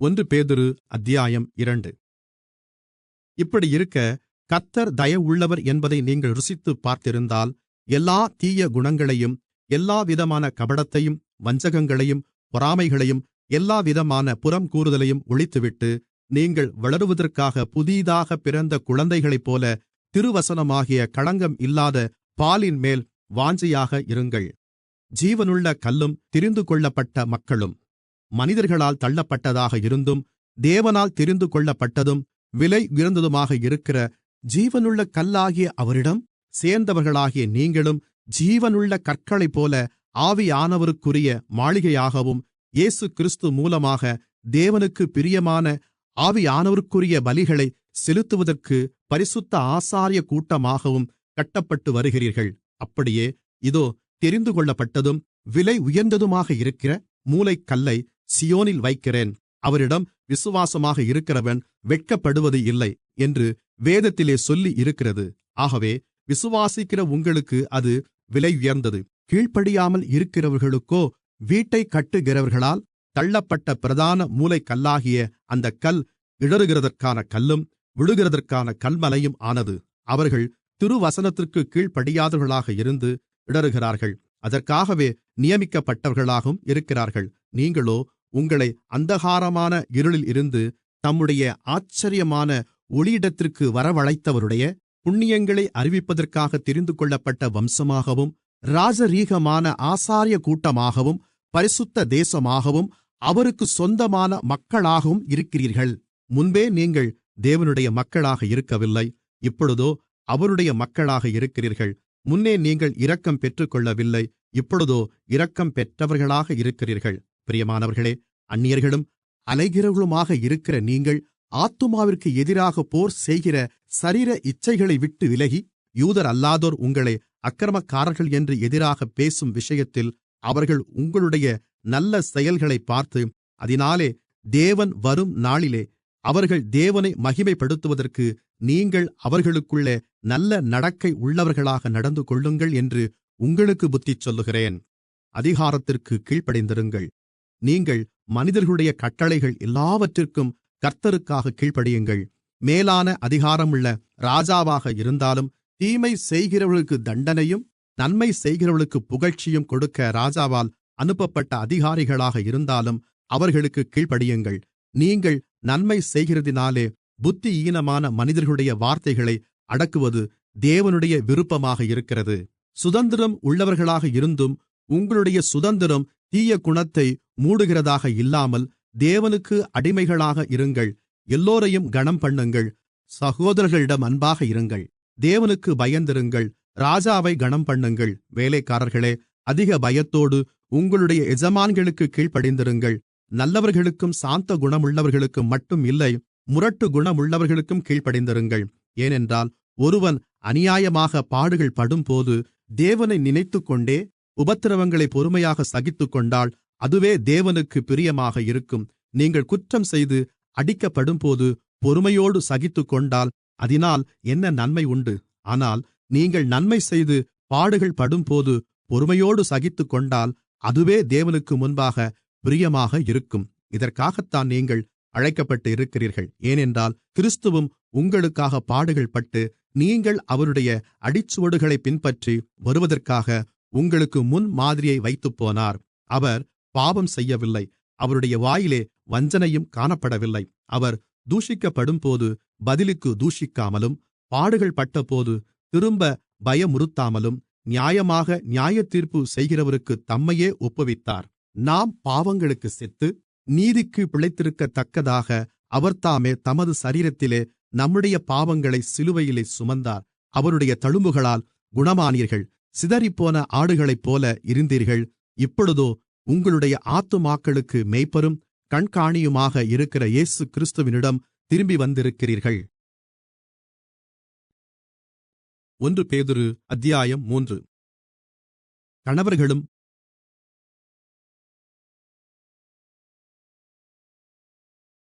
1 பேதுரு அத்தியாயம் 2. இப்படியிருக்க கர்த்தர் தயவுள்ளவர் என்பதை நீங்கள் ருசித்துப் பார்த்திருந்தால், எல்லா தீய குணங்களையும், எல்லாவிதமான கபடத்தையும், வஞ்சகங்களையும், பொறாமைகளையும், எல்லாவிதமான புறங்கூறுதலையும் ஒழித்துவிட்டு, நீங்கள் வளருவதற்காக புதிதாகப் பிறந்த குழந்தைகளைப்போல திருவசனமாகிய களங்கம் இல்லாத பாலின்மேல் வாஞ்சையாக இருங்கள். ஜீவனுள்ள கல்லும் தெரிந்துகொள்ளப்பட்ட மக்களும், மனிதர்களால் தள்ளப்பட்டதாக இருந்தும் தேவனால் தெரிந்துகொள்ளப்பட்டதும் விலை உயர்ந்ததுமாக இருக்கிற ஜீவனுள்ள கல்லாகிய அவரிடம் சேர்ந்தவர்களாகிய நீங்களும் ஜீவனுள்ள கற்களைப்போல ஆவியானவருக்குரிய மாளிகையாகவும், இயேசுகிறிஸ்து மூலமாக தேவனுக்குப் பிரியமான ஆவியானவருக்குரிய பலிகளை செலுத்துவதற்கு பரிசுத்த ஆசாரிய கூட்டமாகவும் கட்டப்பட்டு வருகிறீர்கள். அப்படியே இதோ தெரிந்துகொள்ளப்பட்டதும் விலை உயர்ந்ததுமாக இருக்கிற மூலைக்கல்லை சீயோனில் வைக்கிறேன், அவரிடம் விசுவாசமாக இருக்கிறவன் வெட்கப்படுவது இல்லை என்று வேதத்திலே சொல்லி இருக்கிறது. ஆகவே விசுவாசிக்கிற உங்களுக்கு அது விலையுயர்ந்தது. கீழ்ப்படியாமல் இருக்கிறவர்களுக்கோ வீட்டைக் கட்டுகிறவர்களால் தள்ளப்பட்ட பிரதான மூலைக்கல்லாகிய அந்தக் கல் இடறுகிறதற்கான கல்லும் விழுகிறதற்கான கல்மலையும் ஆனது. அவர்கள் திருவசனத்திற்குக் கீழ்ப்படியாதவர்களாக இருந்து இடறுகிறார்கள். அதற்காகவே நியமிக்கப்பட்டவர்களாகவும் இருக்கிறார்கள். நீங்களோ உங்களை அந்தகாரமான இருளில் இருந்து தம்முடைய ஆச்சரியமான ஒளியிடத்திற்கு வரவழைத்தவருடைய புண்ணியங்களை அறிவிப்பதற்காக தெரிந்துகொள்ளப்பட்ட வம்சமாகவும், ராஜரீகமான ஆசாரிய கூட்டமாகவும், பரிசுத்த தேசமாகவும், அவருக்கு சொந்தமான மக்களாகவும் இருக்கிறீர்கள். முன்பே நீங்கள் தேவனுடைய மக்களாக இருக்கவில்லை, இப்பொழுதோ அவருடைய மக்களாக இருக்கிறீர்கள். முன்னே நீங்கள் இரக்கம் பெற்றுக்கொள்ளவில்லை, இப்பொழுதோ இரக்கம் பெற்றவர்களாக இருக்கிறீர்கள். பிரியமானவர்களே, அந்நியர்களும் அலைகிறவர்களுமாக இருக்கிற நீங்கள் ஆத்துமாவிற்கு எதிராக போர் செய்கிற சரீர இச்சைகளை விட்டு விலகி, யூதர் அல்லாதோர் உங்களை அக்கிரமக்காரர்கள் என்று எதிராக பேசும் விஷயத்தில் அவர்கள் உங்களுடைய நல்ல செயல்களை பார்த்து, அதினாலே தேவன் வரும் நாளிலே அவர்கள் தேவனை மகிமைப்படுத்துவதற்கு நீங்கள் அவர்களுக்குள்ளே நல்ல நடக்கை உள்ளவர்களாக நடந்து கொள்ளுங்கள் என்று உங்களுக்கு புத்தி சொல்லுகிறேன். அதிகாரத்திற்கு கீழ்ப்படிந்திருங்கள். நீங்கள் மனிதர்களுடைய கட்டளைகள் எல்லாவற்றிற்கும் கர்த்தருக்காக கீழ்ப்படியுங்கள். மேலான அதிகாரமுள்ள ராஜாவாக இருந்தாலும், தீமை செய்கிறவர்களுக்கு தண்டனையும் நன்மை செய்கிறவர்களுக்கு புகழ்ச்சியும் கொடுக்க ராஜாவால் அனுப்பப்பட்ட அதிகாரிகளாக இருந்தாலும் அவர்களுக்கு கீழ்ப்படியுங்கள். நீங்கள் நன்மை செய்கிறதினாலே புத்தியீனமான மனிதர்களுடைய வார்த்தைகளை அடக்குவது தேவனுடைய விருப்பமாக இருக்கிறது. சுதந்திரம் உள்ளவர்களாக இருந்தும் உங்களுடைய சுதந்திரம் தீய குணத்தை மூடுகிறதாக இல்லாமல் தேவனுக்கு அடிமைகளாக இருங்கள். எல்லோரையும் கனம் பண்ணுங்கள். சகோதரர்களிடம் அன்பாக இருங்கள். தேவனுக்கு பயந்திருங்கள். ராஜாவை கனம் பண்ணுங்கள். வேலைக்காரர்களே, அதிக பயத்தோடு உங்களுடைய எஜமான்களுக்கு கீழ்ப்படிந்திருங்கள். நல்லவர்களுக்கும் சாந்த குணமுள்ளவர்களுக்கும் மட்டும் இல்லை, முரட்டு குணமுள்ளவர்களுக்கும் கீழ்ப்படிந்திருங்கள். ஏனென்றால் ஒருவன் அநியாயமாக பாடுகள் படும்போது தேவனை நினைத்துக்கொண்டே உபத்திரவங்களை பொறுமையாக சகித்துக்கொண்டால் அதுவே தேவனுக்கு பிரியமாக இருக்கும். நீங்கள் குற்றம் செய்து அடிக்கப்படும்போது பொறுமையோடு சகித்துக்கொண்டால் அதனால் என்ன நன்மை உண்டு? ஆனால் நீங்கள் நன்மை செய்து பாடுகள் படும்போது பொறுமையோடு சகித்துக்கொண்டால் அதுவே தேவனுக்கு முன்பாக பிரியமாக இருக்கும். இதற்காகத்தான் நீங்கள் அழைக்கப்பட்டு இருக்கிறீர்கள். ஏனென்றால் கிறிஸ்துவும் உங்களுக்காக பாடுகள் பட்டு நீங்கள் அவருடைய அடிச்சுவடுகளை பின்பற்றி வருவதற்காக உங்களுக்கு முன் மாதிரியை வைத்துப்போனார். அவர் பாவம் செய்யவில்லை, அவருடைய வாயிலே வஞ்சனையும் காணப்படவில்லை. அவர் தூஷிக்கப்படும்போது பதிலுக்கு தூஷிக்காமலும், பாடுகள் பட்டபோது திரும்ப பயமுறுத்தாமலும், நியாயமாக நியாயத்தீர்ப்பு செய்கிறவருக்கு தம்மையே ஒப்புவித்தார். நாம் பாவங்களுக்கு செத்து நீதிக்கு பிழைத்திருக்கத்தக்கதாக அவர்தாமே தமது சரீரத்திலே நம்முடைய பாவங்களை சிலுவையிலே சுமந்தார். அவருடைய தழும்புகளால் குணமானீர்கள். சிதறிப்போன ஆடுகளைப்போல இருந்தீர்கள். இப்பொழுதோ உங்களுடைய ஆத்துமாக்களுக்கு மேய்ப்பரும் கண்காணியுமாக இருக்கிற இயேசு கிறிஸ்துவினிடம் திரும்பி வந்திருக்கிறீர்கள். 1 பேதுரு அத்தியாயம் 3. கணவர்களும்